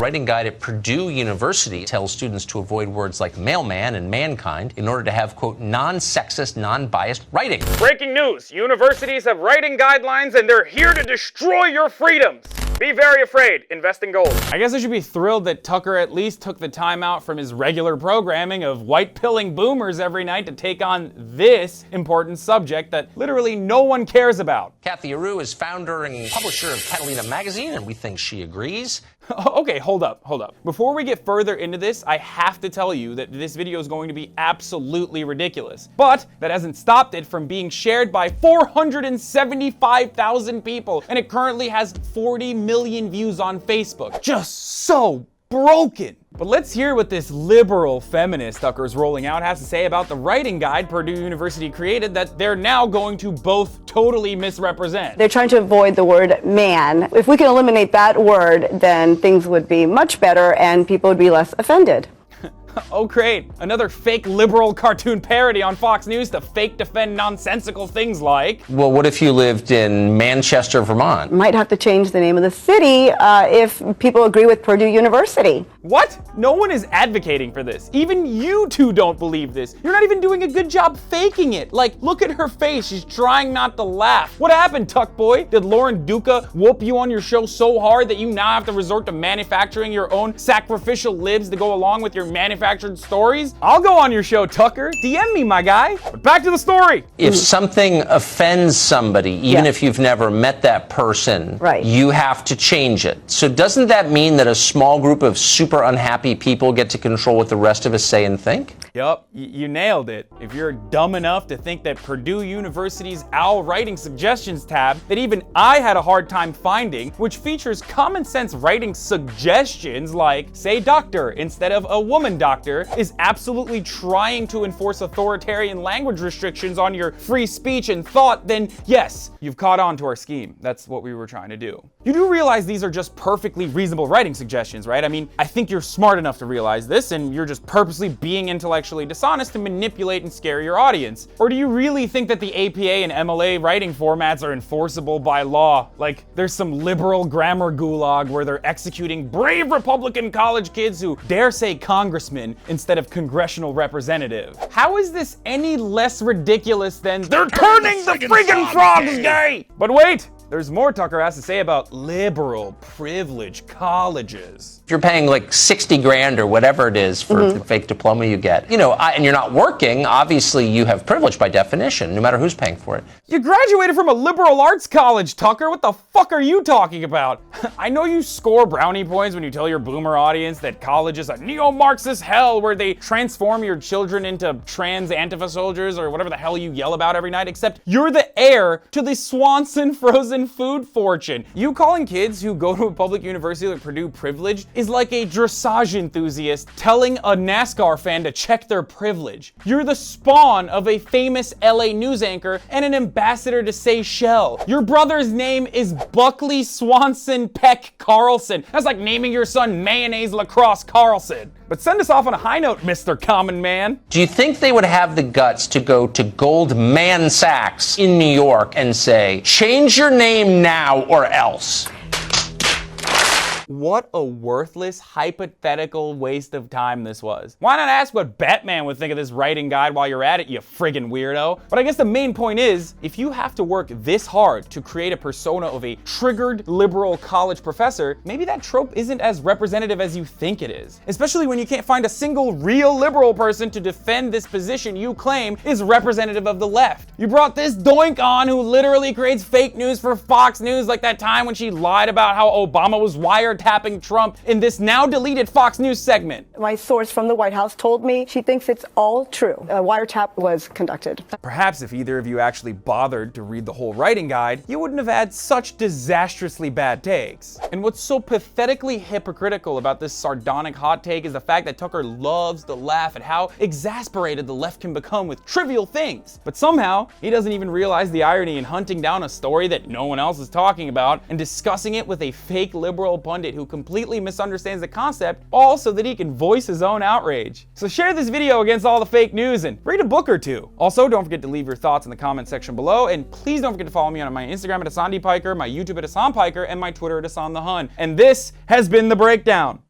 writing guide at Purdue University tells students to avoid words like mailman and mankind in order to have, quote, non-sexist, non-biased writing. Breaking news. Universities have writing guidelines and they're here to destroy your freedoms. Be very afraid. Invest in gold. I guess I should be thrilled that Tucker at least took the time out from his regular programming of white-pilling boomers every night to take on this important subject that literally no one cares about. Kathy Aru is founder and publisher of Catalina Magazine, and we think she agrees. Okay, hold up. Before we get further into this, I have to tell you that this video is going to be absolutely ridiculous. But that hasn't stopped it from being shared by 475,000 people, and it currently has 40 million views on Facebook. Just so broken. But let's hear what this liberal feminist Tucker's rolling out has to say about the writing guide Purdue University created that they're now going to both totally misrepresent. They're trying to avoid the word man. If we can eliminate that word, then things would be much better and people would be less offended. Oh great, another fake liberal cartoon parody on Fox News to fake defend nonsensical things like... Well, what if you lived in Manchester, Vermont? Might have to change the name of the city if people agree with Purdue University. What? No one is advocating for this. Even you two don't believe this. You're not even doing a good job faking it. Like, look at her face. She's trying not to laugh. What happened, Tuck Boy? Did Lauren Duca whoop you on your show so hard that you now have to resort to manufacturing your own sacrificial libs to go along with your manufactured stories? I'll go on your show, Tucker. DM me, my guy. But back to the story. If something offends somebody, even if you've never met that person, you have to change it. So doesn't that mean that a small group of super unhappy people get to control what the rest of us say and think? Yup, you nailed it. If you're dumb enough to think that Purdue University's OWL Writing Suggestions tab that even I had a hard time finding, which features common sense writing suggestions like, say doctor instead of a woman doctor, is absolutely trying to enforce authoritarian language restrictions on your free speech and thought, then yes, you've caught on to our scheme. That's what we were trying to do. You do realize these are just perfectly reasonable writing suggestions, right? I mean, I think you're smart enough to realize this, and you're just purposely being intellectually dishonest to manipulate and scare your audience. Or do you really think that the APA and MLA writing formats are enforceable by law? Like, there's some liberal grammar gulag where they're executing brave Republican college kids who dare say congressman instead of congressional representative. How is this any less ridiculous than they're turning the friggin' frogs gay? But wait! There's more Tucker has to say about liberal privilege colleges. If you're paying like 60 grand or whatever it is for the fake diploma you get, you know, and you're not working, obviously you have privilege by definition, no matter who's paying for it. You graduated from a liberal arts college, Tucker. What the fuck are you talking about? I know you score brownie points when you tell your boomer audience that college is a neo-Marxist hell where they transform your children into trans Antifa soldiers or whatever the hell you yell about every night, except you're the heir to the Swanson frozen food fortune. You calling kids who go to a public university like Purdue privileged is like a dressage enthusiast telling a NASCAR fan to check their privilege. You're the spawn of a famous LA news anchor and an ambassador to Seychelles. Your brother's name is Buckley Swanson Peck Carlson. That's like naming your son Mayonnaise Lacrosse Carlson. But send us off on a high note, Mr. Common Man. Do you think they would have the guts to go to Goldman Sachs in New York and say, change your name now or else? What a worthless, hypothetical waste of time this was. Why not ask what Batman would think of this writing guide while you're at it, you friggin' weirdo? But I guess the main point is, if you have to work this hard to create a persona of a triggered liberal college professor, maybe that trope isn't as representative as you think it is. Especially when you can't find a single real liberal person to defend this position you claim is representative of the left. You brought this doink on who literally creates fake news for Fox News, like that time when she lied about how Obama was wiretapping Trump in this now deleted Fox News segment. My source from the White House told me she thinks it's all true. A wiretap was conducted. Perhaps if either of you actually bothered to read the whole writing guide, you wouldn't have had such disastrously bad takes. And what's so pathetically hypocritical about this sardonic hot take is the fact that Tucker loves to laugh at how exasperated the left can become with trivial things. But somehow, he doesn't even realize the irony in hunting down a story that no one else is talking about and discussing it with a fake liberal pundit who completely misunderstands the concept, all so that he can voice his own outrage. So share this video against all the fake news and read a book or two. Also, don't forget to leave your thoughts in the comment section below, and please don't forget to follow me on my Instagram at Asandi Piker, my YouTube at Asan Piker, and my Twitter at Asan the Hun. And this has been The Breakdown.